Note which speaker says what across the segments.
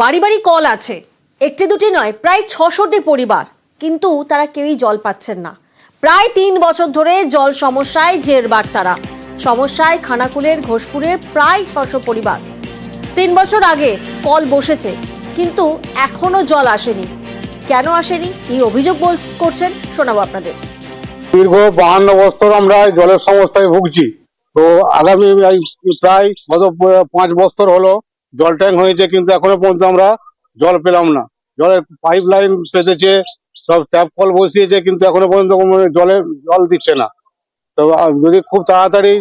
Speaker 1: বাড়ি বাড়ি কল আছে, একটি দুটি নয়, প্রায় ৬০০টি পরিবার, কিন্তু তারা কেউই জল পাচ্ছেন না। প্রায় ৩ বছর ধরে জল সমস্যায় জেরবার তারা। সমস্যায় খানাকুলের ঘোষপুরের প্রায় ৬০০ পরিবার। ৩ বছর আগে কল বসেছে, কিন্তু এখনো জল আসেনি। কেন আসেনি, কি অভিযোগ করছেন, শোনাবো আপনাদের।
Speaker 2: দীর্ঘ 52 বছর আমরা জলের সমস্যায় ভুগছি। তো আগামী প্রায় গত 5 বছর হলো জল ট্যাঙ্ক হয়েছে, কিন্তু এখনো পর্যন্ত আমরা জল পেলাম না। জলের পাইপ লাইন পেতেছে, সব ট্যাপ কল বসিয়েছে, কিন্তু এখনো পর্যন্ত জল দিচ্ছে না। তো যদি খুব তাড়াতাড়ি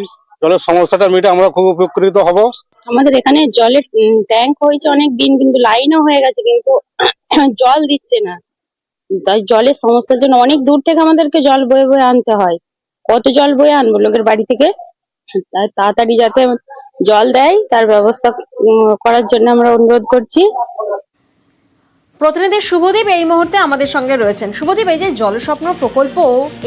Speaker 2: জলের সমস্যাটা মিটে আমরা খুব উপকৃত হব।
Speaker 3: আমাদের এখানে জলের ট্যাঙ্ক হয়েছে অনেক দিন, কিন্তু লাইনও হয়ে গেছে, কিন্তু জল দিচ্ছে না। তাই জলের সমস্যার জন্য অনেক দূর থেকে আমাদেরকে জল বয়ে বয়ে আনতে হয়। কত জল বয়ে আনবো লোকের বাড়ি থেকে? তাই তাড়াতাড়ি যাতে জল দেয় তার ব্যবস্থা করার জন্য আমরা অনুরোধ করছি।
Speaker 1: প্রতিনিধি শুভদীপ এই মুহূর্তে আমাদের সঙ্গে রয়েছেন। শুভদীপ, এই যে জলস্বপ্ন প্রকল্প,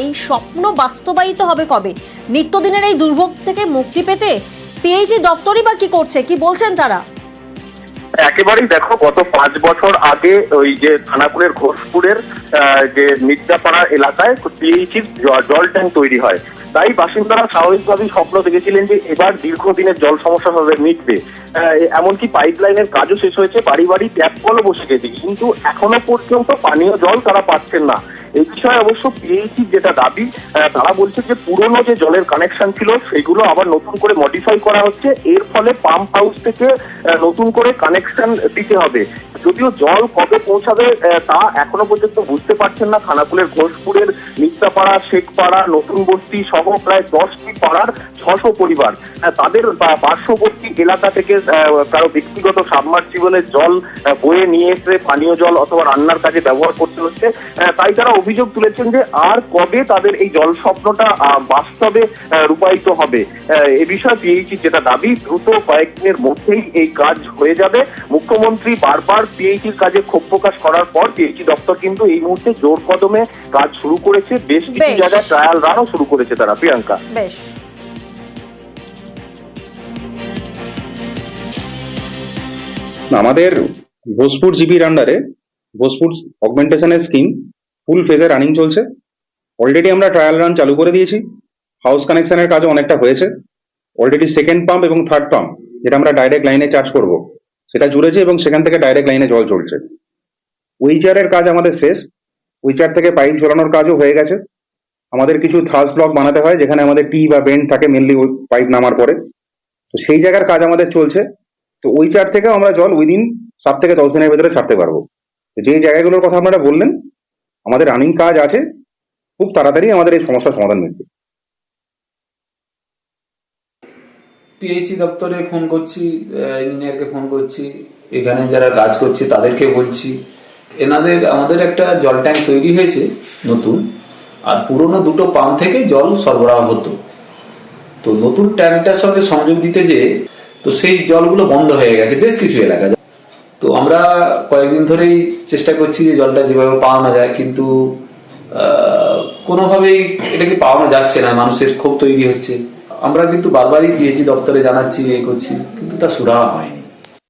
Speaker 1: এই স্বপ্ন বাস্তবায়িত হবে কবে? নিত্যদিনের এই দুর্ভোগ থেকে মুক্তি পেতে পিএইচই দফতরই বা কি করছে, কি বলছেন তারা?
Speaker 4: একেবারেই দেখো, গত 5 বছর আগে ওই যে খানাকুলের ঘোষপুরের যে মির্জাপাড়া এলাকায় পিএইচির জল ট্যাঙ্ক তৈরি হয়। তাই বাসিন্দারা স্বাভাবিকভাবেই স্বপ্ন দেখেছিলেন যে এবার দীর্ঘদিনের জল সমস্যা তাদের মিটবে। এমনকি পাইপ লাইনের কাজও শেষ হয়েছে, বাড়ি বাড়ি ট্যাপ কলও বসে গেছে, কিন্তু এখনো পর্যন্ত পানীয় জল তারা পাচ্ছেন না। এই বিষয়ে অবশ্য পিএইচির যেটা দাবি, তারা বলছে যে পুরনো যে জলের কানেকশন ছিল সেগুলো আবার নতুন করে মডিফাই করা হচ্ছে, এর ফলে পাম্প হাউস থেকে নতুন করে কানেকশন দিতে হবে। যদিও জল কবে পৌঁছাবে তা এখনো পর্যন্ত বুঝতে পারছেন না খানাকুলের ঘোষপুরের মিত্রাপাড়া, শেখপাড়া, নতুন বস্তি সহ প্রায় 10টি পাড়ার 600 পরিবার। তাদের পার্শ্ববর্তী এলাকা থেকে কারো ব্যক্তিগত সাবমার্সিবলের জল বয়ে নিয়ে এসে পানীয় জল অথবা রান্নার কাজে ব্যবহার করতে হচ্ছে। তাই তারা অভিযোগ তুলেছেন যে আর কবে তাদের এই জল স্বপ্নটা বাস্তবে রূপায়িত হবে। এ বিষয়ে পিএইচির যেটা দাবি, দ্রুত কয়েকদিনের মধ্যেই এই কাজ হয়ে যাবে। মুখ্যমন্ত্রী বারবার পিএইচির কাজে ক্ষোভ প্রকাশ করার পর পিএইচি দপ্তর কিন্তু এই মুহূর্তে জোর কদমে কাজ শুরু করেছে। বেশ কিছু জায়গায় ট্রায়াল রানও শুরু করেছে তারা। প্রিয়াঙ্কা,
Speaker 1: বেশ।
Speaker 5: আমাদের ভোজপুর জিবির আন্ডারে ভোজপুর অগমেন্টেশনের স্কিম ফুল ফেজে রানিং চলছে। অলরেডি আমরা ট্রায়াল রান চালু করে দিয়েছি। হাউস কানেকশনের কাজও অনেকটা হয়েছে। অলরেডি সেকেন্ড পাম্প এবং থার্ড পাম্প, যেটা আমরা ডাইরেক্ট লাইনে চার্জ করব, সেটা জুড়েছে এবং সেখান থেকে ডাইরেক্ট লাইনে জল চলছে। উইচারের কাজ আমাদের শেষ। উইচার থেকে পাইপ ঝোলানোর কাজও হয়ে গেছে। আমাদের কিছু থার্স ব্লক বানাতে হয়, যেখানে আমাদের টি বা বেন্ড থাকে মেনলি পাইপ নামার পরে, তো সেই জায়গার কাজ আমাদের চলছে। তো ওই চার থেকেও আমরা জল উইদিন 7 থেকে 10 দিনের ভেতরে ছাড়তে পারবো। যে জায়গাগুলোর কথা আপনারা বললেন, আমাদের রানিং কাজ আছে, খুব তাড়াতাড়ি আমাদের এই সমস্যার সমাধান মিলবে।
Speaker 6: পিএইচি দপ্তরে ফোন করছি, ইঞ্জিনিয়ারকে ফোন করছি, এখানে যারা কাজ করছে তাদেরকে বলছি। আমাদের একটা জল ট্যাঙ্ক তৈরি হয়েছে নতুন, আর পুরনো দুটো পাম্প থেকে জল সরবরাহ হতো। তো নতুন ট্যাঙ্কটার সঙ্গে সংযোগ দিতে যেয়ে তো সেই জলগুলো বন্ধ হয়ে গেছে বেশ কিছু এলাকায়। তো আমরা কয়েকদিন ধরেই চেষ্টা করছি যে জলটা যেভাবে পাওয়ানো যায়, কিন্তু কোনোভাবেই এটাকে পাওয়ানো যাচ্ছে না। মানুষের ক্ষোভ তৈরি হচ্ছে। আমরা কিন্তু বারবারই পিএইচি দপ্তরে জানাচ্ছি, করছি, কিন্তু তা সুরাহা হয়নি।